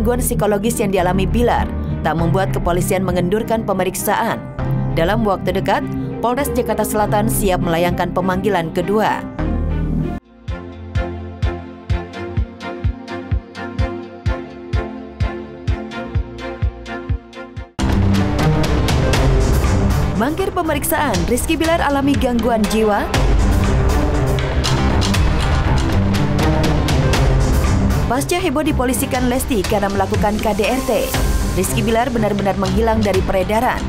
gangguan psikologis yang dialami Bilar tak membuat kepolisian mengendurkan pemeriksaan. Dalam waktu dekat, Polres Jakarta Selatan siap melayangkan pemanggilan kedua. Mangkir pemeriksaan, Rizky Bilar alami gangguan jiwa. Pasca heboh dipolisikan Lesti karena melakukan KDRT, Rizky Bilar benar-benar menghilang dari peredaran.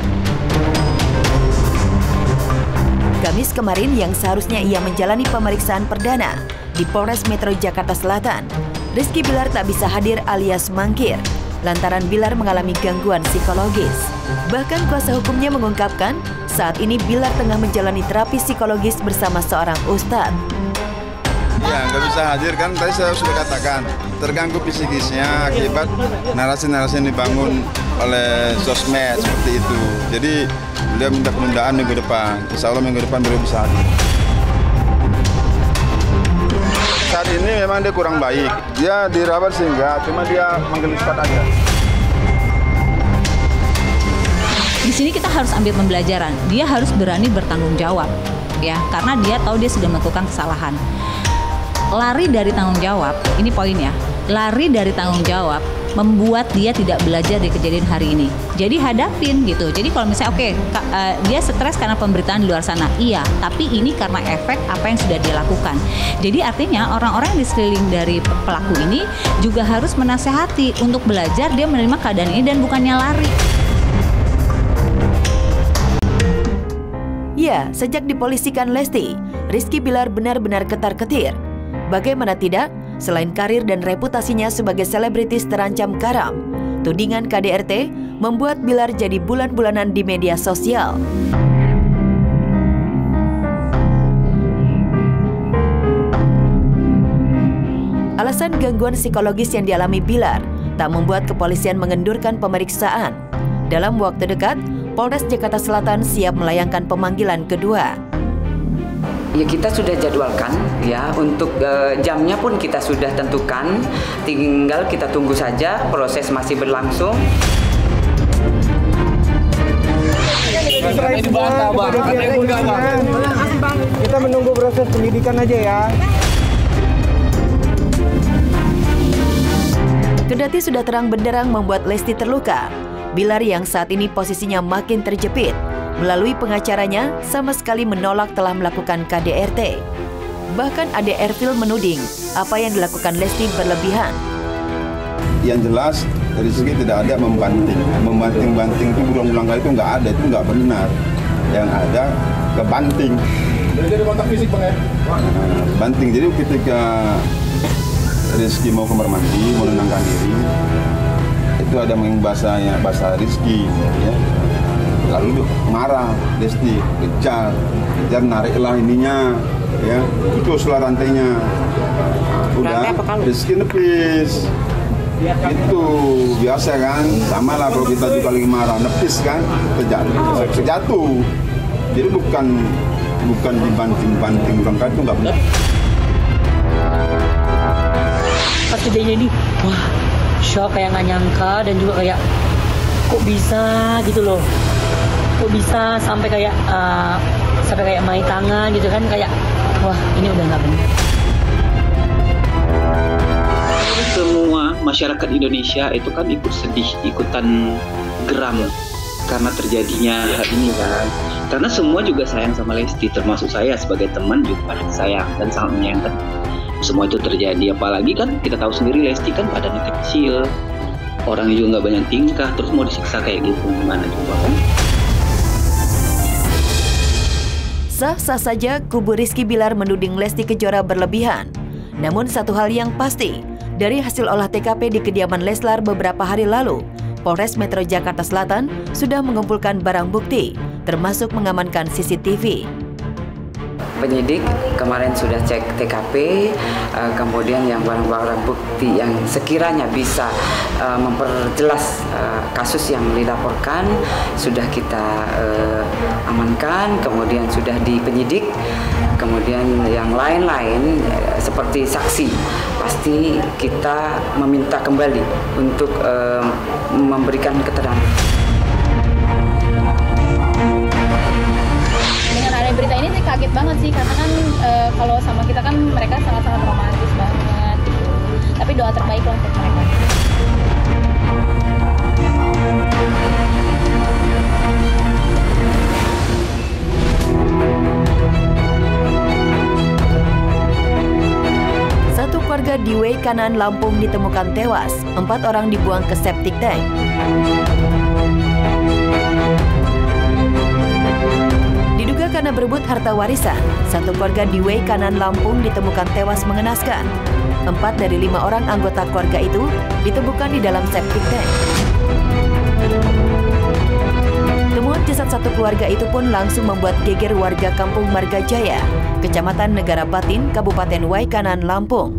Kamis kemarin yang seharusnya ia menjalani pemeriksaan perdana di Polres Metro Jakarta Selatan, Rizky Bilar tak bisa hadir alias mangkir lantaran Bilar mengalami gangguan psikologis. Bahkan kuasa hukumnya mengungkapkan saat ini Bilar tengah menjalani terapi psikologis bersama seorang ustadz. Ya, nggak bisa hadir kan, tadi saya sudah katakan terganggu psikisnya akibat narasi-narasi yang dibangun oleh sosmed seperti itu. Jadi beliau minta penundaan minggu depan, insya Allah minggu depan beliau bisa hadir. Saat ini memang dia kurang baik, dia dirawat sehingga cuma dia menggelispat aja. Di sini kita harus ambil pembelajaran, dia harus berani bertanggung jawab, ya, karena dia tahu dia sudah melakukan kesalahan. Lari dari tanggung jawab, ini poinnya, lari dari tanggung jawab membuat dia tidak belajar dari kejadian hari ini. Jadi hadapin gitu. Jadi kalau misalnya dia stres karena pemberitaan di luar sana, iya, tapi ini karena efek apa yang sudah dia lakukan. Jadi artinya orang-orang yang di sekeliling dari pelaku ini juga harus menasehati untuk belajar dia menerima keadaan ini dan bukannya lari. Ya, sejak dipolisikan Lesti, Rizky Bilar benar-benar ketar-ketir. Bagaimana tidak, selain karir dan reputasinya sebagai selebritis terancam karam, tudingan KDRT membuat Bilar jadi bulan-bulanan di media sosial. Alasan gangguan psikologis yang dialami Bilar tak membuat kepolisian mengendurkan pemeriksaan. Dalam waktu dekat, Polres Jakarta Selatan siap melayangkan pemanggilan kedua. Ya, kita sudah jadwalkan ya, untuk jamnya pun kita sudah tentukan, tinggal kita tunggu saja, proses masih berlangsung. Kita menunggu proses penyidikan aja ya. Kendati sudah terang benderang membuat Lesti terluka, Bilar yang saat ini posisinya makin terjepit melalui pengacaranya sama sekali menolak telah melakukan KDRT. Bahkan Ade Ervil menuding apa yang dilakukan Lesti berlebihan. Yang jelas Rizky tidak ada membanting-banting itu berulang-ulang kali itu nggak ada, itu nggak benar. Yang ada kebanting. Jadi kontak fisik Bang ya? Banting. Jadi ketika Rizky mau kamar mandi, mau menenangkan diri, itu ada bahasa Rizky, ya. Lalu marah, Lesti kejar, nariklah ininya, ya, putuslah rantainya. Udah, Rizky nepis. Itu biasa kan, sama lah kalau kita juga lagi marah, nepis kan, terjatuh. Jadi bukan dibanting-banting, bukan itu nggak benar. Pas idenya ini, wah, shock, kayak nggak nyangka dan juga kayak kok bisa gitu loh. Kok bisa sampai kayak main tangan gitu kan, kayak wah ini udah nggak benar. Semua masyarakat Indonesia itu kan ikut sedih, ikutan geram karena terjadinya hal ini kan. Karena semua juga sayang sama Lesti, termasuk saya sebagai teman juga sayang dan sangat menyayangkan semua itu terjadi. Apalagi kan kita tahu sendiri Lesti kan badannya kecil, orangnya juga nggak banyak tingkah, terus mau disiksa kayak gitu gimana coba kan? Sah-sah saja kubu Rizky Bilar menuding Lesti Kejora berlebihan. Namun satu hal yang pasti, dari hasil olah TKP di kediaman Leslar beberapa hari lalu, Polres Metro Jakarta Selatan sudah mengumpulkan barang bukti, termasuk mengamankan CCTV. Penyidik kemarin sudah cek TKP, kemudian yang barang-barang bukti yang sekiranya bisa memperjelas kasus yang dilaporkan sudah kita amankan, kemudian sudah di penyidik, kemudian yang lain-lain seperti saksi, pasti kita meminta kembali untuk memberikan keterangan. Dengan ada berita ini sih kaget banget sih, karena kan kalau sama kita kan mereka sangat-sangat romantis banget gitu. Tapi doa terbaik lah untuk mereka. Satu keluarga di Way Kanan, Lampung ditemukan tewas, 4 orang dibuang ke septic tank. Diduga karena berebut harta warisan, satu keluarga di Way Kanan, Lampung ditemukan tewas mengenaskan. 4 dari 5 orang anggota keluarga itu ditemukan di dalam septic tank. Temuan jasad satu keluarga itu pun langsung membuat geger warga Kampung Margajaya, Kecamatan Negara Batin, Kabupaten Way Kanan, Lampung.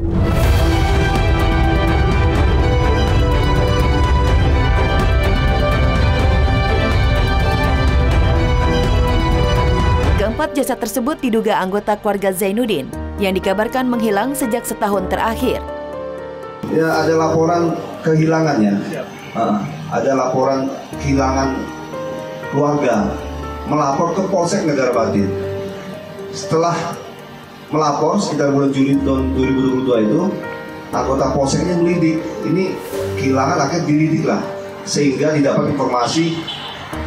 Keempat jasad tersebut diduga anggota keluarga Zainuddin yang dikabarkan menghilang sejak setahun terakhir. Ya, ada laporan kehilangannya. Ada laporan kehilangan keluarga, melapor ke Polsek Negara Batin. Setelah melapor sekitar bulan Juli tahun 2022 itu, anggota Polseknya melidik. Ini kehilangan, akhirnya dilidik lah, sehingga didapat informasi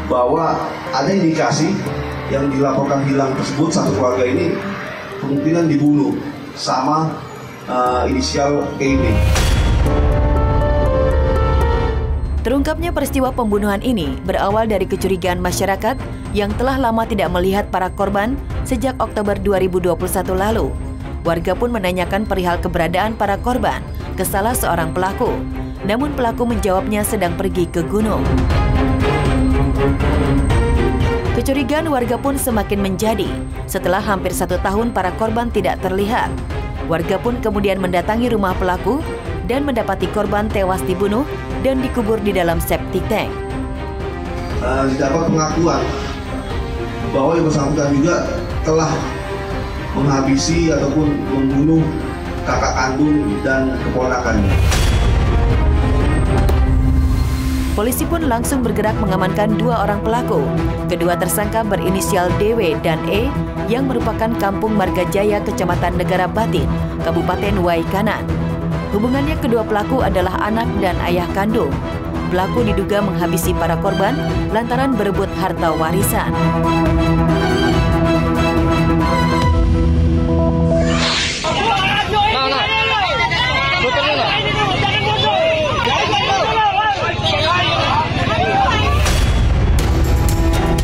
bahwa ada indikasi yang dilaporkan hilang tersebut, satu keluarga ini kemungkinan dibunuh sama inisial EB. Terungkapnya peristiwa pembunuhan ini berawal dari kecurigaan masyarakat yang telah lama tidak melihat para korban sejak Oktober 2021 lalu. Warga pun menanyakan perihal keberadaan para korban ke salah seorang pelaku. Namun pelaku menjawabnya sedang pergi ke gunung. Kecurigaan warga pun semakin menjadi setelah hampir 1 tahun para korban tidak terlihat. Warga pun kemudian mendatangi rumah pelaku dan mendapati korban tewas dibunuh dan dikubur di dalam septic tank. Didapat pengakuan bahwa yang bersangkutan juga telah menghabisi ataupun membunuh kakak kandung dan keponakannya. Polisi pun langsung bergerak mengamankan 2 orang pelaku. Kedua tersangka berinisial DW dan E yang merupakan Kampung Margajaya, Kecamatan Negara Batin, Kabupaten Way Kanan. Hubungannya kedua pelaku adalah anak dan ayah kandung. Pelaku diduga menghabisi para korban lantaran berebut harta warisan.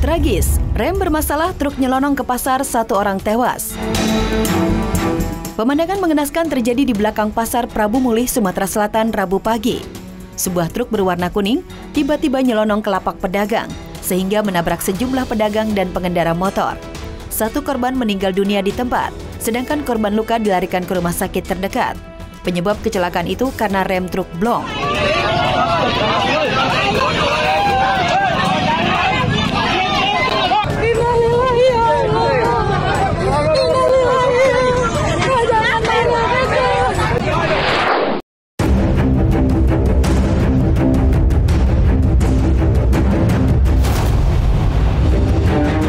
Tragis, rem bermasalah, truk nyelonong ke pasar, 1 orang tewas. Pemandangan mengenaskan terjadi di belakang pasar Prabu Mulih, Sumatera Selatan, Rabu pagi. Sebuah truk berwarna kuning tiba-tiba nyelonong ke lapak pedagang, sehingga menabrak sejumlah pedagang dan pengendara motor. 1 korban meninggal dunia di tempat, sedangkan korban luka dilarikan ke rumah sakit terdekat. Penyebab kecelakaan itu karena rem truk blong.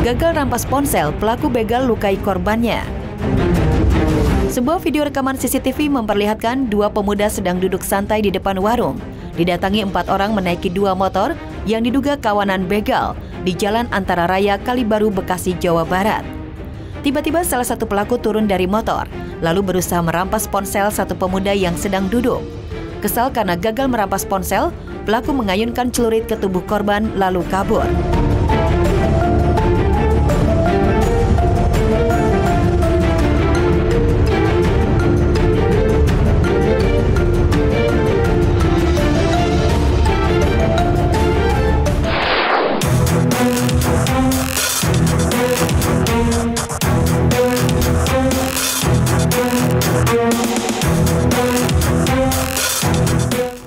Gagal rampas ponsel, pelaku begal lukai korbannya. Sebuah video rekaman CCTV memperlihatkan 2 pemuda sedang duduk santai di depan warung. Didatangi 4 orang menaiki 2 motor yang diduga kawanan begal di Jalan Antara Raya, Kalibaru, Bekasi, Jawa Barat. Tiba-tiba salah satu pelaku turun dari motor, lalu berusaha merampas ponsel satu pemuda yang sedang duduk. Kesal karena gagal merampas ponsel, pelaku mengayunkan celurit ke tubuh korban lalu kabur.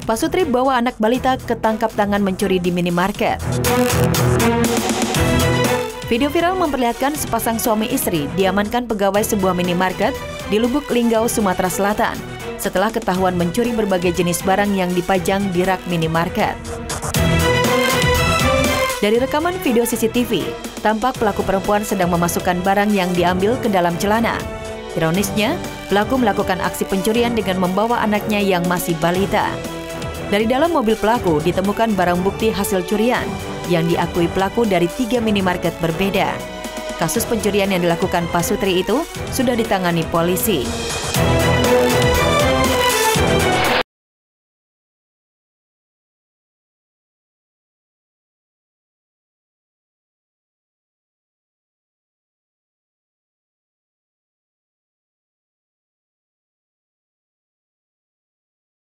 Pasutri bawa anak balita ketangkap tangan mencuri di minimarket. Video viral memperlihatkan sepasang suami istri diamankan pegawai sebuah minimarket di Lubuk Linggau, Sumatera Selatan setelah ketahuan mencuri berbagai jenis barang yang dipajang di rak minimarket. Dari rekaman video CCTV, tampak pelaku perempuan sedang memasukkan barang yang diambil ke dalam celana. Ironisnya, pelaku melakukan aksi pencurian dengan membawa anaknya yang masih balita. Dari dalam mobil pelaku ditemukan barang bukti hasil curian yang diakui pelaku dari 3 minimarket berbeda. Kasus pencurian yang dilakukan Pak Sutri itu sudah ditangani polisi.